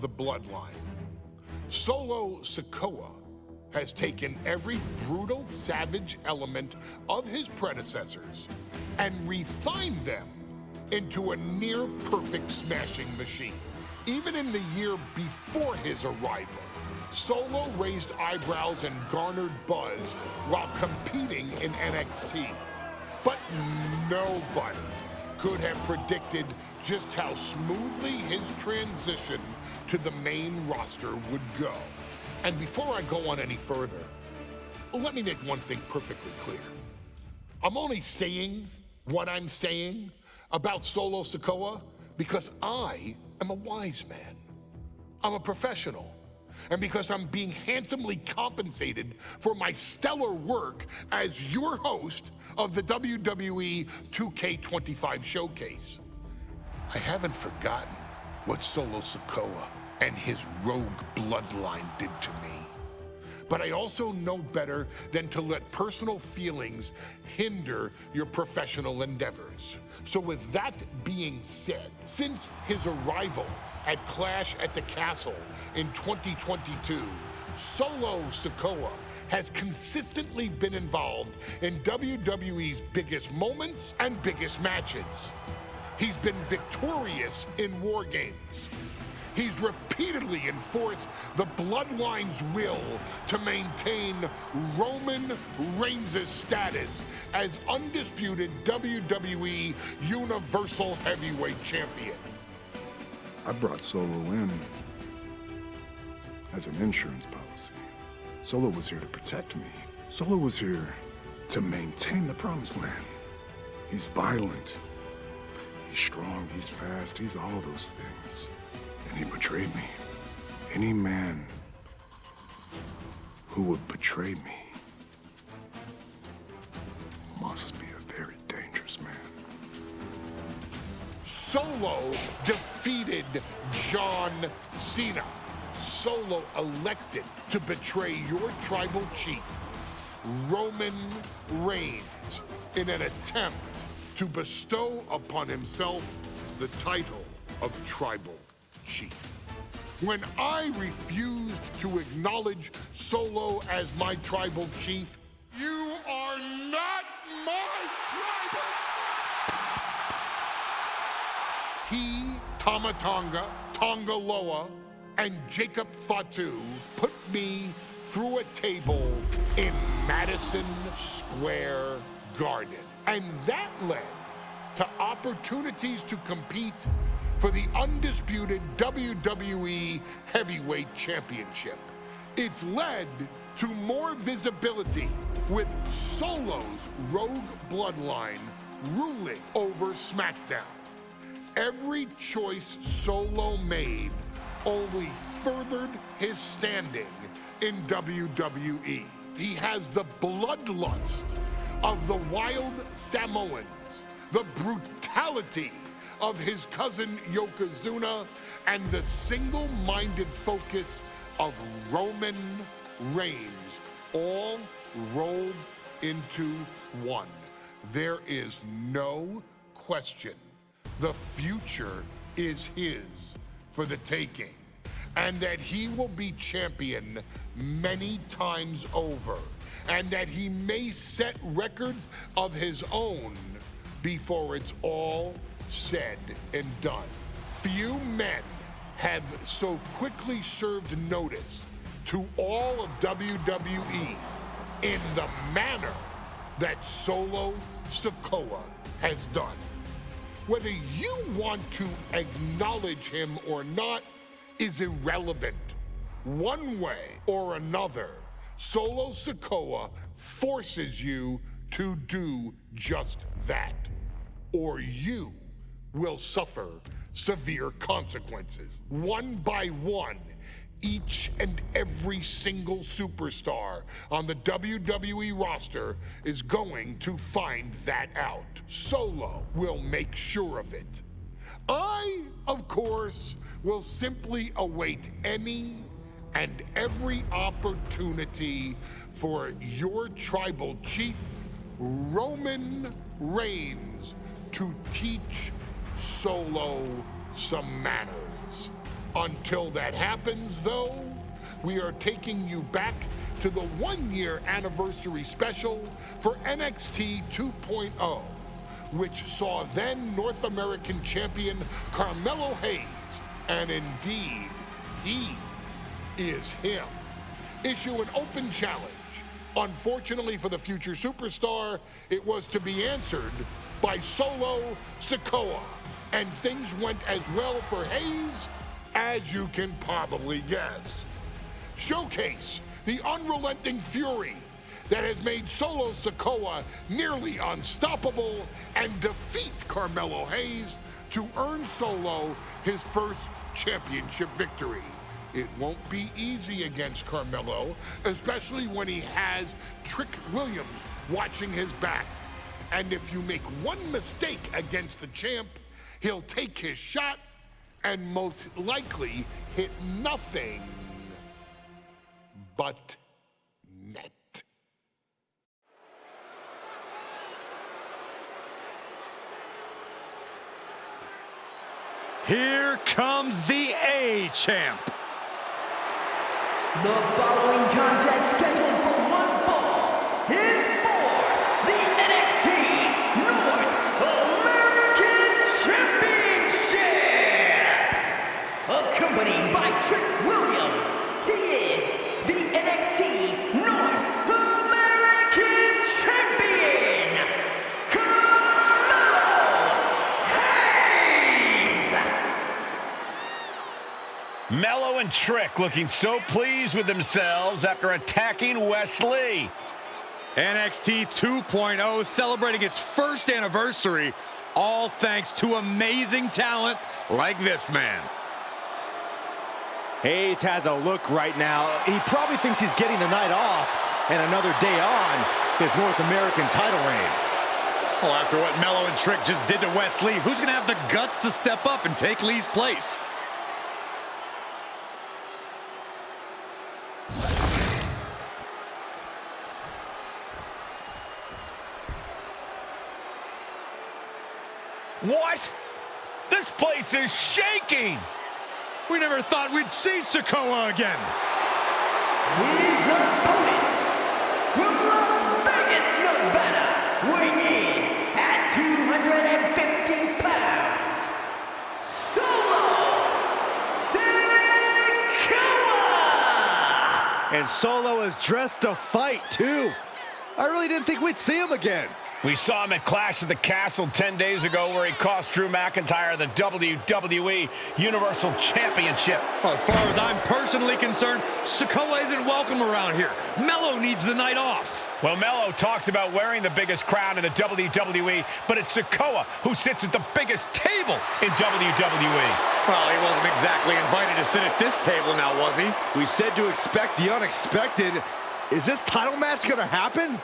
of the bloodline. Solo Sikoa has taken every brutal, savage element of his predecessors and refined them into a near-perfect smashing machine. Even in the year before his arrival, Solo raised eyebrows and garnered buzz while competing in NXT. But nobody could have predicted just how smoothly his transition to the main roster would go. And before I go on any further, let me make one thing perfectly clear. I'm only saying what I'm saying about Solo Sikoa because I am a wise man. I'm a professional. And because I'm being handsomely compensated for my stellar work as your host of the WWE 2K25 showcase. I haven't forgotten what Solo Sikoa and his rogue bloodline did to me. But I also know better than to let personal feelings hinder your professional endeavors. So with that being said, since his arrival at Clash at the Castle in 2022, Solo Sikoa has consistently been involved in WWE's biggest moments and biggest matches. He's been victorious in War Games. He's repeatedly enforced the Bloodline's will to maintain Roman Reigns' status as undisputed WWE Universal Heavyweight Champion. I brought Solo in as an insurance policy. Solo was here to protect me. Solo was here to maintain the Promised Land. He's violent. He's strong, he's fast, he's all those things. And he betrayed me. Any man who would betray me must be a very dangerous man. Solo defeated John Cena. Solo elected to betray your tribal chief, Roman Reigns, in an attempt to bestow upon himself the title of tribal chief. When I refused to acknowledge Solo as my tribal chief, you are not my tribal. He, Tamatonga, Tongaloa, and Jacob Fatu put me through a table in Madison Square Garden. And that led to opportunities to compete for the undisputed WWE Heavyweight Championship. It's led to more visibility with Solo's rogue bloodline ruling over SmackDown. Every choice Solo made only furthered his standing in WWE. He has the bloodlust of the wild Samoans, the brutality of his cousin Yokozuna, and the single-minded focus of Roman Reigns, all rolled into one. There is no question the future is his for the taking, and that he will be champion many times over, and that he may set records of his own before it's all said and done. Few men have so quickly served notice to all of WWE in the manner that Solo Sikoa has done. Whether you want to acknowledge him or not is irrelevant. One way or another, Solo Sikoa forces you to do just that, or you will suffer severe consequences. One by one, each and every single superstar on the WWE roster is going to find that out. Solo will make sure of it. I, of course, will simply await any and every opportunity for your tribal chief, Roman Reigns, to teach Solo some manners. Until that happens, though, we are taking you back to the one-year anniversary special for NXT 2.0, which saw then North American champion Carmelo Hayes, and indeed, he is him, issue an open challenge. Unfortunately for the future superstar, it was to be answered by Solo Sikoa, and things went as well for Hayes as you can probably guess. Showcase the unrelenting fury that has made Solo Sikoa nearly unstoppable and defeat Carmelo Hayes to earn Solo his first championship victory. It won't be easy against Carmelo, especially when he has Trick Williams watching his back. And if you make one mistake against the champ, he'll take his shot and most likely hit nothing but net. Here comes the A-Champ. The following contest scheduled for one fall is for the NXT North American Championship. Accompanied by Trick Williams, he is the NXT North American Champion, Carmelo Hayes. Melo and Trick looking so pleased with themselves after attacking Wesley. NXT 2.0 celebrating its first anniversary, all thanks to amazing talent like this man. Hayes has a look right now. He probably thinks he's getting the night off and another day on his North American title reign. Well, after what Melo and Trick just did to Wesley, who's going to have the guts to step up and take Lee's place? What? This place is shaking! We never thought we'd see Sikoa again. His opponent from Las Vegas, Nevada, weighing in at 250 pounds, Solo Sikoa! And Solo is dressed to fight, too. I really didn't think we'd see him again. We saw him at Clash at the Castle 10 days ago where he cost Drew McIntyre the WWE Universal Championship. Well, as far as I'm personally concerned, Sikoa isn't welcome around here. Melo needs the night off. Well, Melo talks about wearing the biggest crown in the WWE, but it's Sikoa who sits at the biggest table in WWE. Well, he wasn't exactly invited to sit at this table now, was he? We said to expect the unexpected. Is this title match gonna happen?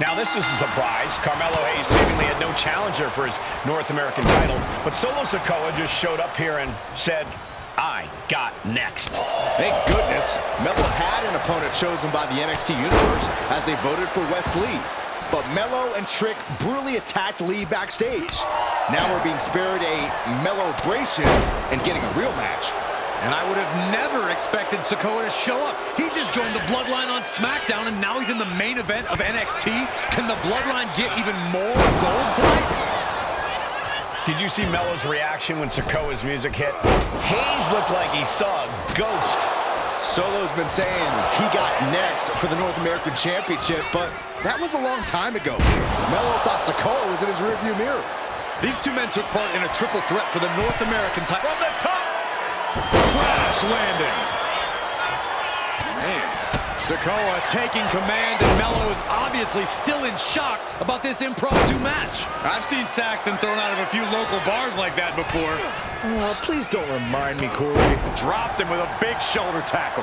Now, this is a surprise. Carmelo Hayes seemingly had no challenger for his North American title, but Solo Sikoa just showed up here and said, I got next. Thank goodness, Melo had an opponent chosen by the NXT Universe as they voted for Wesley. But Melo and Trick brutally attacked Lee backstage. Now we're being spared a Melo-bration and getting a real match. And I would have never expected Sikoa to show up. He just joined the Bloodline on SmackDown, and now he's in the main event of NXT. Can the Bloodline get even more gold tonight? Did you see Melo's reaction when Sikoa's music hit? Hayes looked like he saw a ghost. Solo's been saying he got next for the North American Championship, but that was a long time ago. Melo thought Sikoa was in his rearview mirror. These two men took part in a triple threat for the North American title. From the top! Crash landing. Man, Sikoa taking command, and Melo is obviously still in shock about this impromptu match. I've seen Saxton thrown out of a few local bars like that before. Oh, please don't remind me, Corey. Dropped him with a big shoulder tackle.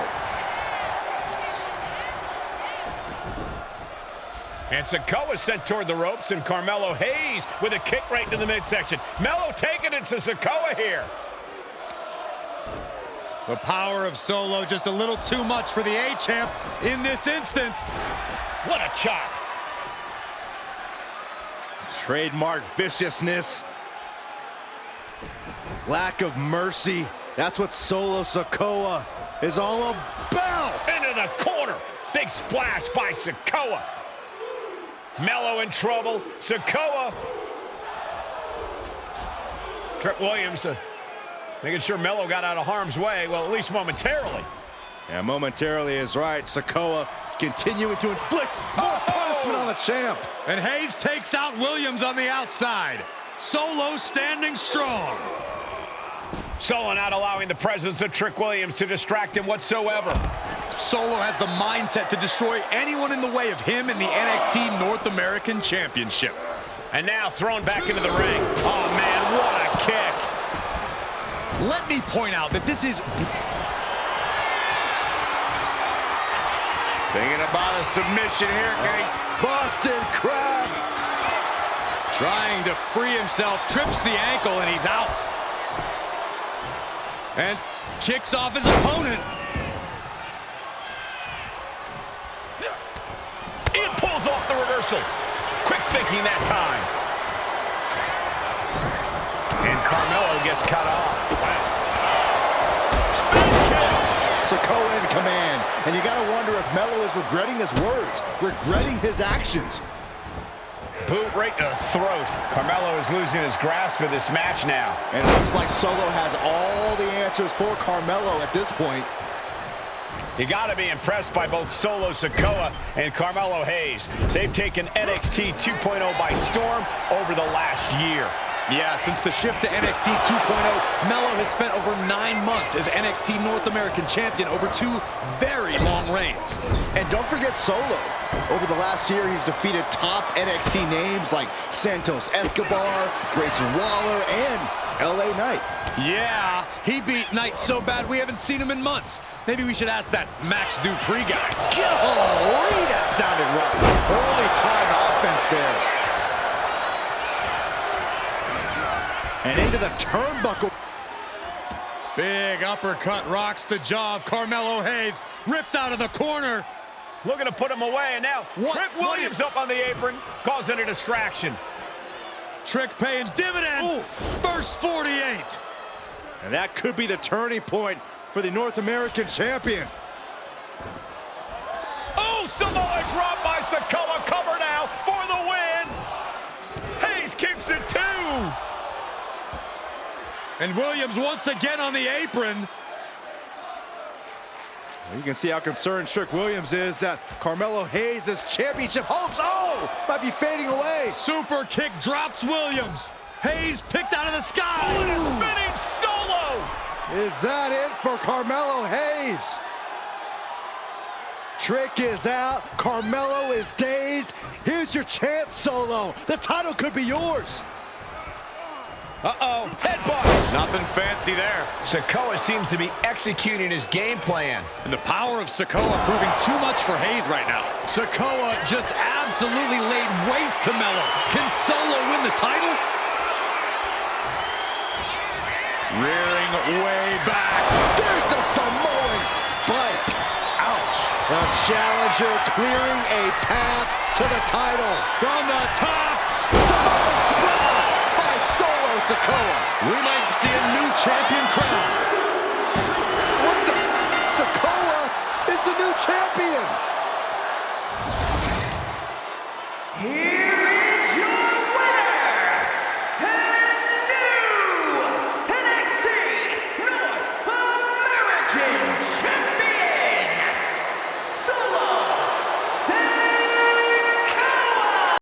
And Sikoa sent toward the ropes, and Carmelo Hayes with a kick right into the midsection. Melo taking it to Sikoa here. The power of Solo just a little too much for the A-Champ in this instance. What a chop. Trademark viciousness. Lack of mercy. That's what Solo Sikoa is all about. Into the corner. Big splash by Sikoa. Melo in trouble. Sikoa. Trick Williams making sure Melo got out of harm's way, well, at least momentarily. Yeah, momentarily is right. Sikoa continuing to inflict more punishment on the champ. And Hayes takes out Williams on the outside. Solo standing strong. Solo not allowing the presence of Trick Williams to distract him whatsoever. Solo has the mindset to destroy anyone in the way of him in the NXT North American Championship. And now thrown back into the ring. Oh, man, what a kick. Let me point out that this is... Thinking about a submission here, guys. Boston Crab. Trying to free himself, trips the ankle, and he's out. And kicks off his opponent. It pulls off the reversal. Quick thinking that time. And Carmelo gets cut off. Wow. Spin kick. Sikoa in command. And you gotta wonder if Melo is regretting his words, regretting his actions. Boot right to the throat. Carmelo is losing his grasp of this match now. And it looks like Solo has all the answers for Carmelo at this point. You got to be impressed by both Solo Sikoa and Carmelo Hayes. They've taken NXT 2.0 by storm over the last year. Yeah, since the shift to NXT 2.0, Melo has spent over 9 months as NXT North American Champion over 2 very long reigns. And don't forget Solo. Over the last year, he's defeated top NXT names like Santos Escobar, Grayson Waller, and LA Knight. Yeah, he beat Knight so bad we haven't seen him in months. Maybe we should ask that Max Dupree guy. Golly, that sounded rough. Early time offense there. And into the turnbuckle. Big uppercut rocks the jaw of Carmelo Hayes. Ripped out of the corner. Looking to put him away, and now Trick Williams up on the apron, causing a distraction. Trick paying dividends. Ooh. First 48. And that could be the turning point for the North American champion. Oh, Samoa drop by Sikoa. Cover now for the win. Hayes kicks it too. And Williams once again on the apron. You can see how concerned Trick Williams is that Carmelo Hayes' championship hopes, might be fading away. Super kick drops Williams. Hayes picked out of the sky. Spinning Solo. Is that it for Carmelo Hayes? Trick is out. Carmelo is dazed. Here's your chance, Solo. The title could be yours. Uh-oh, headbutt. Nothing fancy there. Sikoa seems to be executing his game plan. And the power of Sikoa proving too much for Hayes right now. Sikoa just absolutely laid waste to Melo. Can Solo win the title? Rearing way back. There's a Samoan spike. Ouch. The challenger clearing a path to the title. From the top. Samoan splash by Solo Sikoa. We might see a new champion crown. What the? Sikoa is the new champion. Here